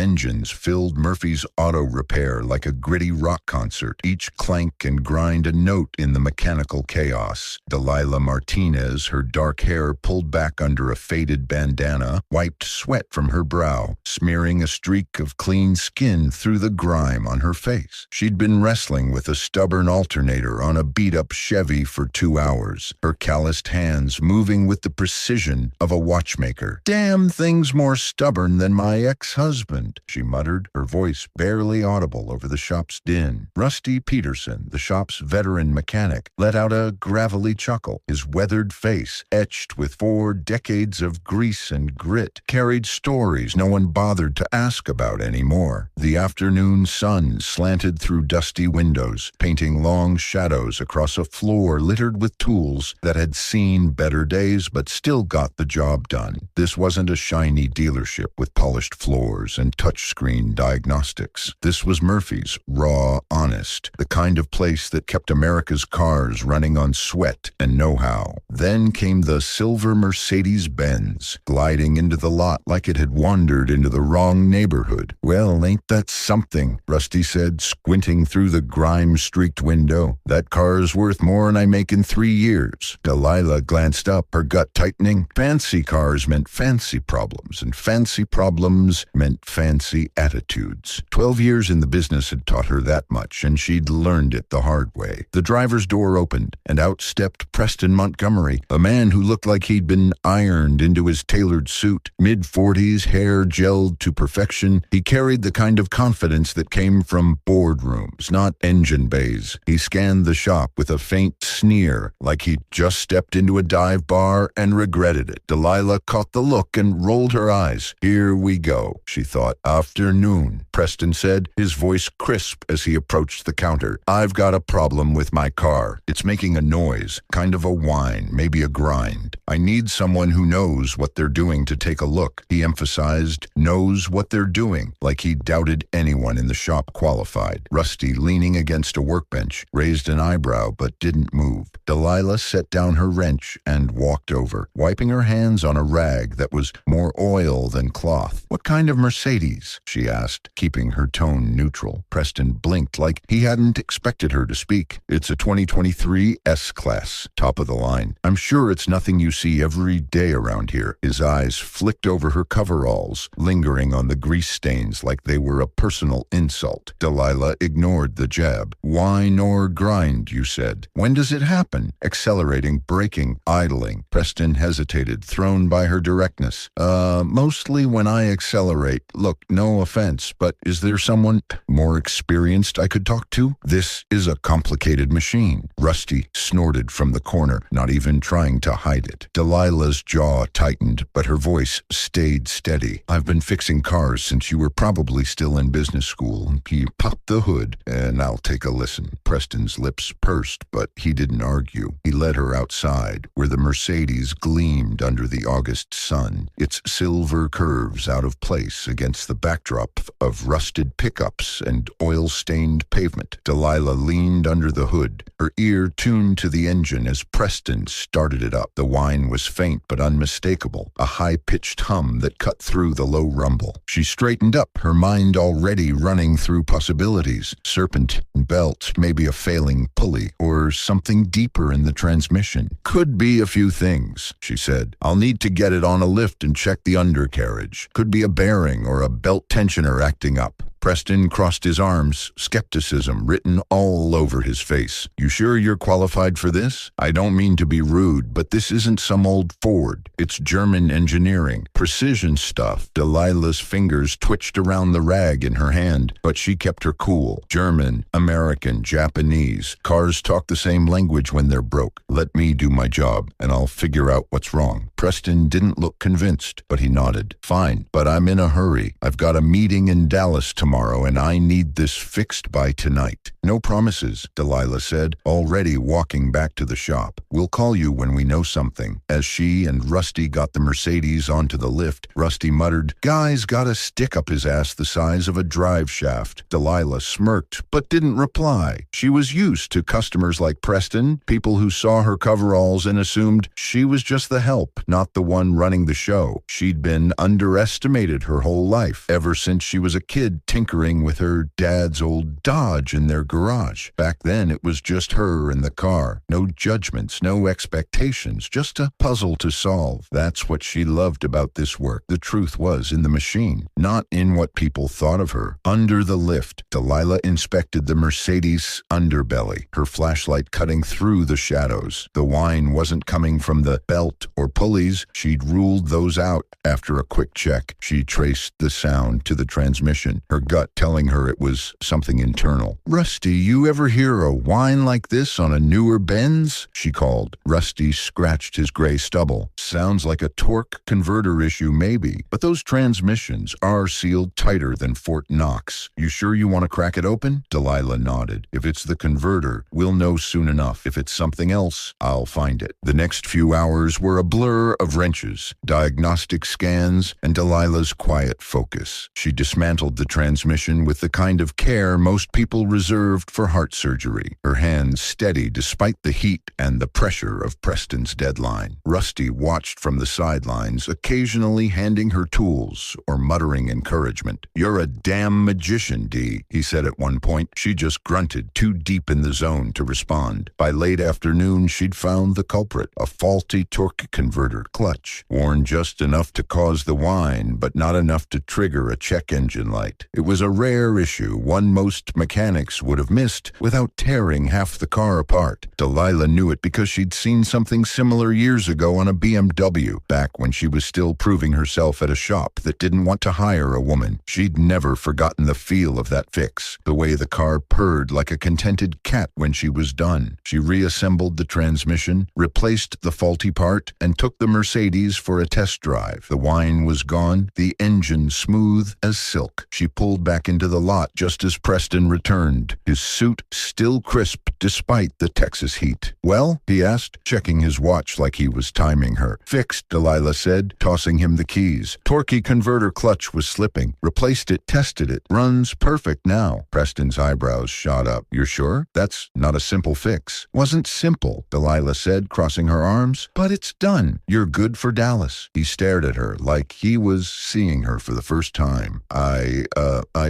engines filled Murphy's auto repair like a gritty rock concert, each clank and grind a note in the mechanical chaos. Delilah Martinez, her dark hair pulled back under a faded bandana, wiped sweat from her brow, smearing a streak of clean skin through the grime on her face. She'd been wrestling with a stubborn alternator on a beat-up Chevy for 2 hours, her calloused hands moving with the precision of a watchmaker. "Damn thing's more stubborn than my ex-husband," she muttered, her voice barely audible over the shop's din. Rusty Peterson, the shop's veteran mechanic, let out a gravelly chuckle. His weathered face, etched with 4 decades of grease and grit, carried stories no one bothered to ask about anymore. The afternoon sun slanted through dusty windows, painting long shadows across a floor littered with tools that had seen better days but still got the job done. This wasn't a shiny dealership with polished floors and touchscreen diagnostics. This was Murphy's, raw, honest, the kind of place that kept America's cars running on sweat and know-how. Then came the silver Mercedes-Benz, gliding into the lot like it had wandered into the wrong neighborhood. "Well, ain't that something?" Rusty said, squinting through the grime-streaked window. "That car's worth more'n I make in 3 years." Delilah glanced up, her gut tightening. Fancy cars meant fancy problems, and fancy problems meant fancy attitudes. 12 years in the business had taught her that much, and she'd learned it the hard way. The driver's door opened, and out stepped Preston Montgomery, a man who looked like he'd been ironed into his tailored suit. Mid-40s, hair gelled to perfection, he carried the kind of confidence that came from boardrooms, not engine bays. He scanned the shop with a faint sneer, like he'd just stepped into a dive bar and regretted it. Delilah caught the look and rolled her eyes. "Here we go," she thought. "Afternoon," Preston said, his voice crisp as he approached the counter. "I've got a problem with my car. It's making a noise, kind of a whine, maybe a grind. I need someone who knows what they're doing to take a look." He emphasized, knows what they're doing, like he doubted anyone in the shop qualified. Rusty, leaning against a workbench, raised an eyebrow but didn't move. Delilah set down her wrench and walked over, wiping her hands on a rag that was more oil than cloth. "What kind of Mercedes?" she asked, keeping her tone neutral. Preston blinked like he hadn't expected her to speak. "It's a 2023 S-Class, top of the line. I'm sure it's nothing you see every day around here." His eyes flicked over her coveralls, lingering on the grease stains like they were a personal insult. Delilah ignored the jab. "Whine or grind, you said. When does it happen?" "Accelerating, braking, idling." Preston hesitated, thrown by her directness. Mostly when I accelerate. Look, no offense, but is there someone more experienced I could talk to? This is a complicated machine." Rusty snorted from the corner, not even trying to hide it. Delilah's jaw tightened, but her voice stayed steady. "I've been fixing cars since you were probably still in business school." He popped the hood, "and I'll take a listen." Preston's lips pursed, but he didn't argue. He led her outside, where the Mercedes gleamed under the August sun, its silver curves out of place against the backdrop of rusted pickups and oil-stained pavement. Delilah leaned under the hood, her ear tuned to the engine as Preston started it up. The whine was faint but unmistakable, a high-pitched hum that cut through the low rumble. She straightened up, her mind already running through possibilities. Serpentine belt, maybe a failing pulley, or something deeper in the transmission. "Could be a few things," she said. "I'll need to get it on a lift and check the undercarriage. Could be a bearing or a belt tensioner acting up." Preston crossed his arms, skepticism written all over his face. "You sure you're qualified for this? I don't mean to be rude, but this isn't some old Ford. It's German engineering, precision stuff." Delilah's fingers twitched around the rag in her hand, but she kept her cool. "German, American, Japanese. Cars talk the same language when they're broke. Let me do my job, and I'll figure out what's wrong." Preston didn't look convinced, but he nodded. "Fine, but I'm in a hurry. I've got a meeting in Dallas tomorrow tomorrow and I need this fixed by tonight. No promises, Delilah said, already walking back to the shop. We'll call you when we know something. As she and Rusty got the Mercedes onto the lift, Rusty muttered, "Guy's got a stick up his ass the size of a drive shaft." Delilah smirked, but didn't reply. She was used to customers like Preston, people who saw her coveralls and assumed she was just the help, not the one running the show. She'd been underestimated her whole life, ever since she was a kid tinkering with her dad's old Dodge in their garage. Back then, it was just her and the car. No judgments, no expectations, just a puzzle to solve. That's what she loved about this work. The truth was in the machine, not in what people thought of her. Under the lift, Delilah inspected the Mercedes underbelly, her flashlight cutting through the shadows. The whine wasn't coming from the belt or pulleys. She'd ruled those out after a quick check. She traced the sound to the transmission, her gut telling her it was something internal. "Rusty, you ever hear a whine like this on a newer Benz?" she called. Rusty scratched his gray stubble. "Sounds like a torque converter issue maybe, but those transmissions are sealed tighter than Fort Knox. You sure you want to crack it open?" Delilah nodded. "If it's the converter, we'll know soon enough. If it's something else, I'll find it." The next few hours were a blur of wrenches, diagnostic scans, and Delilah's quiet focus. She dismantled the transmission with the kind of care most people reserved for heart surgery, her hands steady despite the heat and the pressure of Preston's deadline. Rusty watched from the sidelines, occasionally handing her tools or muttering encouragement. "You're a damn magician, Dee," he said at one point. She just grunted, too deep in the zone to respond. By late afternoon, she'd found the culprit, a faulty torque converter clutch, worn just enough to cause the whine, but not enough to trigger a check engine light. It was a rare issue, one most mechanics would have missed without tearing half the car apart. Delilah knew it because she'd seen something similar years ago on a BMW, back when she was still proving herself at a shop that didn't want to hire a woman. She'd never forgotten the feel of that fix, the way the car purred like a contented cat when she was done. She reassembled the transmission, replaced the faulty part, and took the Mercedes for a test drive. The whine was gone, the engine smooth as silk. She pulled back into the lot just as Preston returned, his suit still crisp despite the Texas heat. "Well?" he asked, checking his watch like he was timing her. "Fixed," Delilah said, tossing him the keys. "Torquey converter clutch was slipping. Replaced it, tested it. Runs perfect now." Preston's eyebrows shot up. "You're sure? That's not a simple fix." "Wasn't simple," Delilah said, crossing her arms, "but it's done. You're good for Dallas." He stared at her like he was seeing her for the first time. I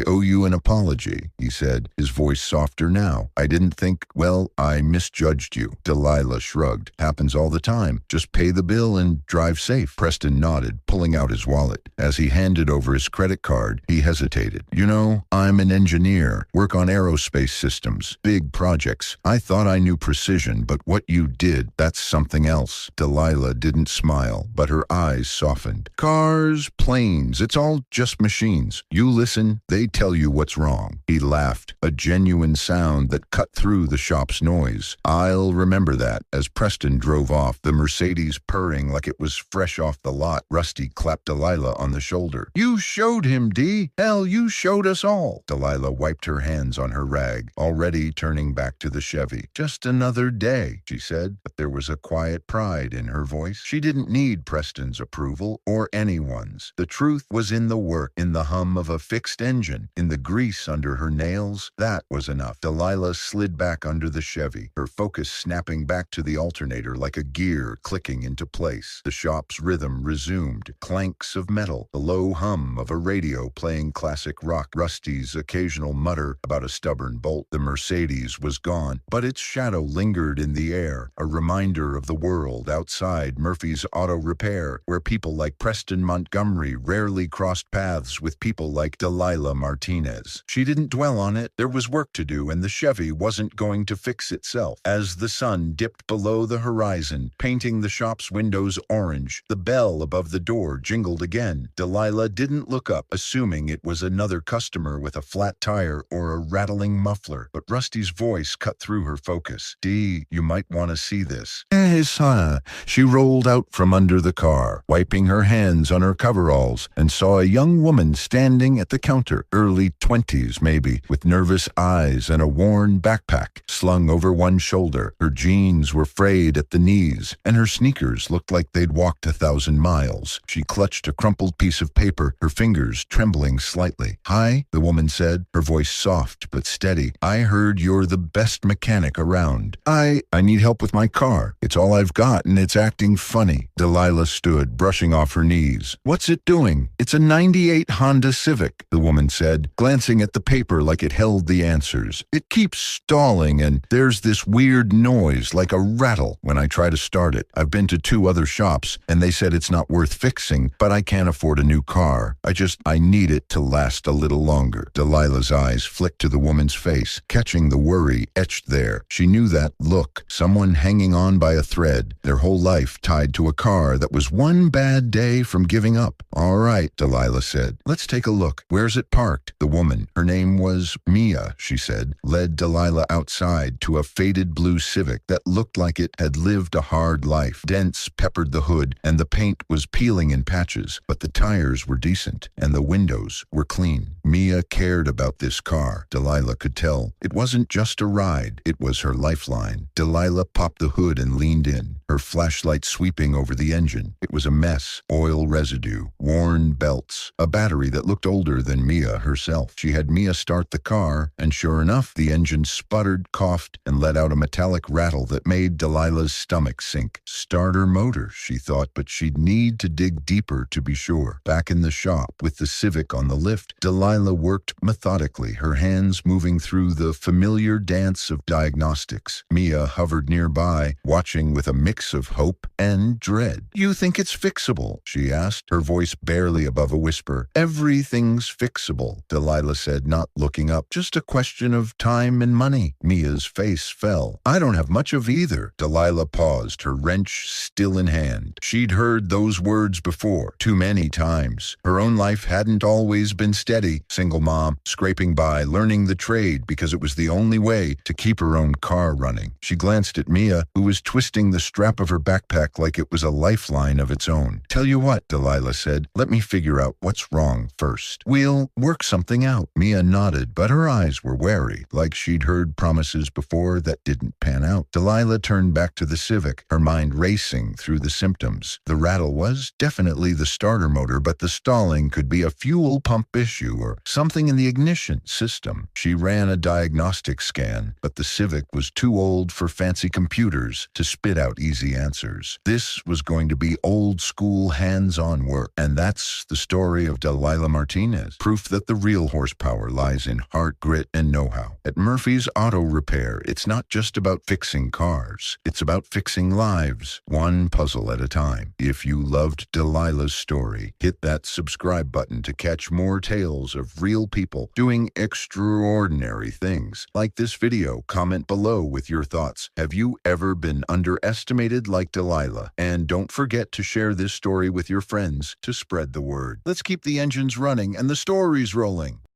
owe you an apology," he said, his voice softer now. "I didn't think, well, I misjudged you." Delilah shrugged. "Happens all the time. Just pay the bill and drive safe." Preston nodded, pulling out his wallet. As he handed over his credit card, he hesitated. "You know, I'm an engineer, work on aerospace systems, big projects. I thought I knew precision, but what you did, that's something else." Delilah didn't smile, but her eyes softened. "Cars, planes, it's all just machines. You listen, they tell you what's wrong." He laughed, a genuine sound that cut through the shop's noise. "I'll remember that." As Preston drove off, the Mercedes purring like it was fresh off the lot, Rusty clapped Delilah on the shoulder. "You showed him, Dee. Hell, you showed us all." Delilah wiped her hands on her rag, already turning back to the Chevy. "Just another day," she said, but there was a quiet pride in her voice. She didn't need Preston's approval or anyone's. The truth was in the work, in the hum of a fixed engine, in the grease under her nails. That was enough. Delilah slid back under the Chevy, her focus snapping back to the alternator like a gear clicking into place. The shop's rhythm resumed, clanks of metal, the low hum of a radio playing classic rock, Rusty's occasional mutter about a stubborn bolt. The Mercedes was gone, but its shadow lingered in the air, a reminder of the world outside Murphy's Auto Repair, where people like Preston Montgomery rarely crossed paths with people like Delilah Martinez. She didn't dwell on it. There was work to do, and the Chevy wasn't going to fix itself. As the sun dipped below the horizon, painting the shop's windows orange, the bell above the door jingled again. Delilah didn't look up, assuming it was another customer with a flat tire or a rattling muffler, but Rusty's voice cut through her focus. "Dee, you might want to see this." "Yes, huh?" She rolled out from under the car, wiping her hands on her coveralls, and saw a young woman standing at the counter. teenager, early 20s maybe, with nervous eyes and a worn backpack slung over one shoulder. Her jeans were frayed at the knees, and her sneakers looked like they'd walked 1,000 miles. She clutched a crumpled piece of paper, her fingers trembling slightly. "Hi," the woman said, her voice soft but steady. "I heard you're the best mechanic around. I need help with my car. It's all I've got, and it's acting funny." Delilah stood, brushing off her knees. "What's it doing?" "It's a '98 Honda Civic," the woman said, glancing at the paper like it held the answers. "It keeps stalling, and there's this weird noise like a rattle when I try to start it. I've been to 2 other shops, and they said it's not worth fixing, but I can't afford a new car. I need it to last a little longer." Delilah's eyes flicked to the woman's face, catching the worry etched there. She knew that look, someone hanging on by a thread, their whole life tied to a car that was one bad day from giving up. "All right," Delilah said. "Let's take a look. Where's it parked?" The woman, her name was Mia, she said, led Delilah outside to a faded blue Civic that looked like it had lived a hard life. Dents peppered the hood, and the paint was peeling in patches, but the tires were decent, and the windows were clean. Mia cared about this car, Delilah could tell. It wasn't just a ride, it was her lifeline. Delilah popped the hood and leaned in, her flashlight sweeping over the engine. It was a mess: oil residue, worn belts, a battery that looked older than Mia herself. She had Mia start the car, and sure enough, the engine sputtered, coughed, and let out a metallic rattle that made Delilah's stomach sink. Starter motor, she thought, but she'd need to dig deeper to be sure. Back in the shop, with the Civic on the lift, Delilah worked methodically, her hands moving through the familiar dance of diagnostics. Mia hovered nearby, watching with a mix of hope and dread. "You think it's fixable?" she asked, her voice barely above a whisper. "Everything's fixable," Delilah said, not looking up. "Just a question of time and money." Mia's face fell. "I don't have much of either." Delilah paused, her wrench still in hand. She'd heard those words before, too many times. Her own life hadn't always been steady. Single mom, scraping by, learning the trade because it was the only way to keep her own car running. She glanced at Mia, who was twisting the strap of her backpack like it was a lifeline of its own. "Tell you what," Delilah said, "let me figure out what's wrong first. We'll work something out." Mia nodded, but her eyes were wary, like she'd heard promises before that didn't pan out. Delilah turned back to the Civic, her mind racing through the symptoms. The rattle was definitely the starter motor, but the stalling could be a fuel pump issue or something in the ignition system. She ran a diagnostic scan, but the Civic was too old for fancy computers to spit out easy answers. This was going to be old-school hands-on work, and that's the story of Delilah Martinez, proof that the real horsepower lies in heart, grit, and know-how. At Murphy's Auto Repair, it's not just about fixing cars. It's about fixing lives, one puzzle at a time. If you loved Delilah's story, hit that subscribe button to catch more tales of real people doing extraordinary things. Like this video, comment below with your thoughts. Have you ever been underestimated like Delilah? And don't forget to share this story with your friends to spread the word. Let's keep the engines running and the stories rolling.